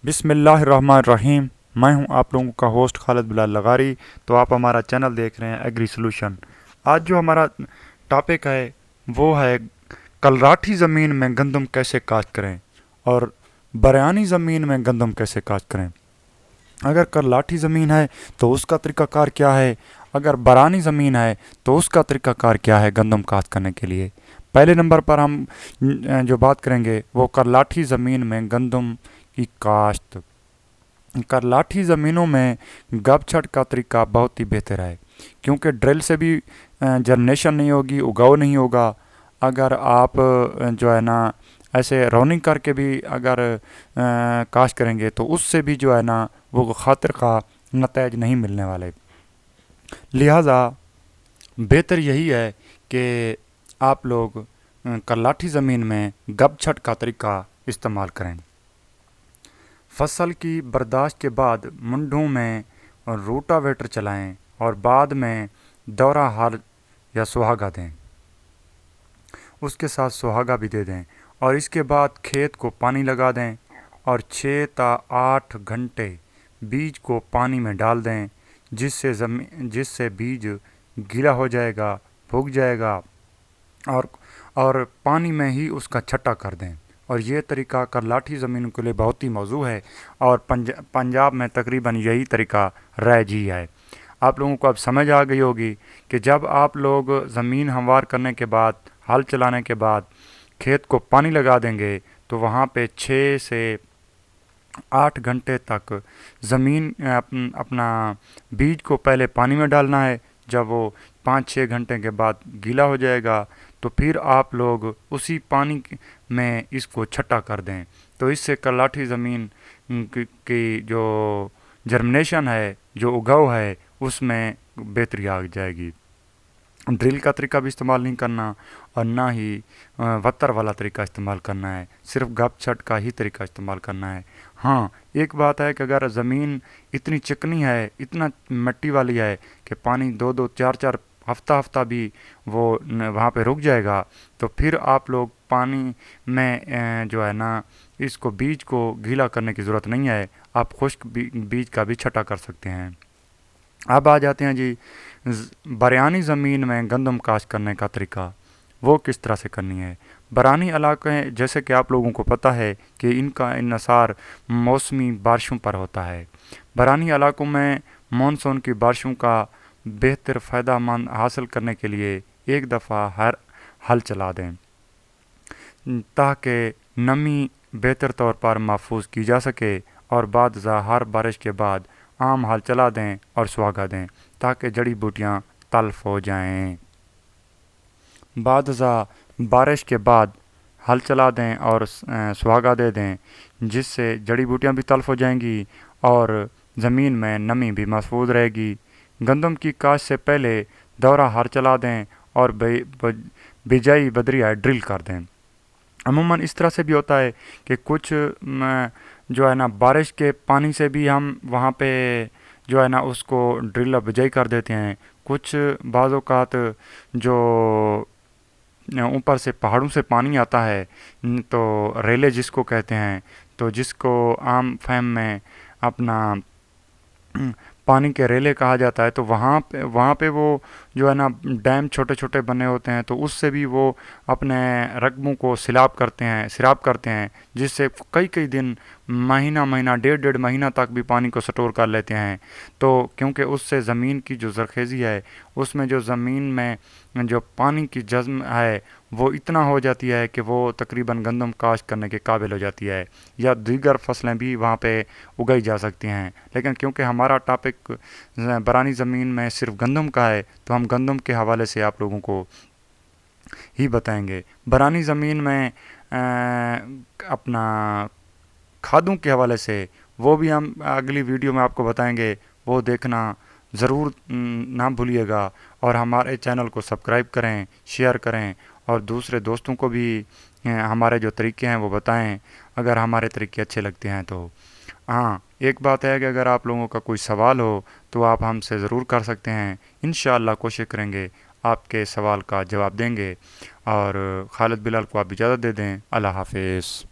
बिस्मिल्लाहिर्रहमानिर्रहीम। मैं हूं आप लोगों का होस्ट खालिद बिलाल लगारी। तो आप हमारा चैनल देख रहे हैं एग्री सोल्यूशन। आज जो हमारा टॉपिक है वो है कलराठी ज़मीन में गंदम कैसे काश्त करें और बरयानी ज़मीन में गंदम कैसे काश्त करें। अगर करलाठी ज़मीन है तो उसका तरीक़ाकार क्या है, अगर बरानी ज़मीन है तो उसका तरीक़ाकार क्या है गंदम काश्त करने के लिए। पहले नंबर पर हम जो बात करेंगे वो करलाठी ज़मीन में गंदम की काश्त। करलाठी ज़मीनों में गपछट का तरीका बहुत ही बेहतर है, क्योंकि ड्रिल से भी जर्मिनेशन नहीं होगी, उगाव नहीं होगा। अगर आप जो है ना ऐसे रौनिंग करके भी अगर काश्त करेंगे तो उससे भी जो है ना वो खातिर का नतीज नहीं मिलने वाले। लिहाजा बेहतर यही है कि आप लोग करलाठी ज़मीन में गपछट का तरीका इस्तेमाल करें। फसल की बर्दाश्त के बाद मुंडों में रोटावेटर चलाएं और बाद में दौरा हाल या सुहागा दें, उसके साथ सुहागा भी दे दें और इसके बाद खेत को पानी लगा दें और 6 से 8 घंटे बीज को पानी में डाल दें, जिससे बीज गीला हो जाएगा, सूख जाएगा और पानी में ही उसका छट्टा कर दें। और ये तरीका करलाठी ज़मीन के लिए बहुत ही मौजू है और पंजाब में तकरीबन यही तरीका राइज ही है। आप लोगों को अब समझ आ गई होगी कि जब आप लोग ज़मीन हमवार करने के बाद, हल चलाने के बाद खेत को पानी लगा देंगे तो वहाँ पे 6 से 8 घंटे तक ज़मीन अपना बीज को पहले पानी में डालना है। जब वो 5-6 घंटे के बाद गीला हो जाएगा तो फिर आप लोग उसी पानी में इसको छट्टा कर दें। तो इससे करलाठी ज़मीन की जो जर्मिनेशन है, जो उगाव है, उसमें बेहतरी आ जाएगी। ड्रिल का तरीका भी इस्तेमाल नहीं करना और ना ही वत्तर वाला तरीका इस्तेमाल करना है, सिर्फ गपछट का ही तरीका इस्तेमाल करना है। हाँ, एक बात है कि अगर ज़मीन इतनी चिकनी है, इतना मिट्टी वाली है कि पानी 2-2, 4-4 हफ्ता भी वो वहाँ पे रुक जाएगा, तो फिर आप लोग पानी में जो है ना इसको बीज को गीला करने की ज़रूरत नहीं है, आप खुश्क बीज का भी छटा कर सकते हैं। अब आ जाते हैं जी बरयानी ज़मीन में गंदम काश्त करने का तरीका, वो किस तरह से करनी है। बरानी इलाके जैसे कि आप लोगों को पता है कि इनका इन्हसार मौसमी बारिशों पर होता है। बरानी इलाकों में मानसून की बारिशों का बेहतर फ़ायदा हासिल करने के लिए एक दफ़ा हल चला दें ताकि नमी बेहतर तौर पर महफूज की जा सके, और बाद हर बारिश के बाद आम हल चला दें और सुहागा दें ताकि जड़ी बूटियाँ तल्फ हो जाएं। बाद बारिश के बाद हल चला दें और सुहागा दे दें, जिससे जड़ी बूटियाँ भी तल्फ हो जाएंगी और ज़मीन में नमी भी महफूज रहेगी। गंदम की काश्त से पहले दौरा हल चला दें और बिजाई बदरिया ड्रिल कर दें। अमूमन इस तरह से भी होता है कि कुछ जो है ना बारिश के पानी से भी हम वहाँ पे जो है ना उसको ड्रिल बिजाई कर देते हैं। कुछ बाज़ औक़ात जो ऊपर से पहाड़ों से पानी आता है, तो रेले जिसको कहते हैं, तो जिसको आम फहम में अपना पानी के रेले कहा जाता है, तो वहाँ पे वो जो है ना डैम छोटे छोटे बने होते हैं, तो उससे भी वो अपने रकबों को सिराब करते हैं, जिससे कई दिन, महीना 1.5 महीना तक भी पानी को स्टोर कर लेते हैं। तो क्योंकि उससे ज़मीन की जो ज़रख़ेज़ी है, उसमें जो ज़मीन में जो पानी की जज़्म है वो इतना हो जाती है कि वो तकरीबन गंदम काश्त करने के काबिल हो जाती है, या दीगर फसलें भी वहाँ पे उगाई जा सकती हैं। लेकिन क्योंकि हमारा टॉपिक बरानी ज़मीन में सिर्फ गंदम का है, तो हम गंदम के हवाले से आप लोगों को ही बताएंगे। बरानी ज़मीन में अपना खादों के हवाले से वो भी हम अगली वीडियो में आपको बताएंगे, वो देखना ज़रूर ना भूलिएगा। और हमारे चैनल को सब्सक्राइब करें, शेयर करें और दूसरे दोस्तों को भी हमारे जो तरीके हैं वो बताएं, अगर हमारे तरीके अच्छे लगते हैं तो। हाँ, एक बात है कि अगर आप लोगों का कोई सवाल हो तो आप हमसे ज़रूर कर सकते हैं। इंशाअल्लाह कोशिश करेंगे आपके सवाल का जवाब देंगे। और खालिद बिलाल को आप इजाज़त दे दें। अल्लाह हाफ़िज़।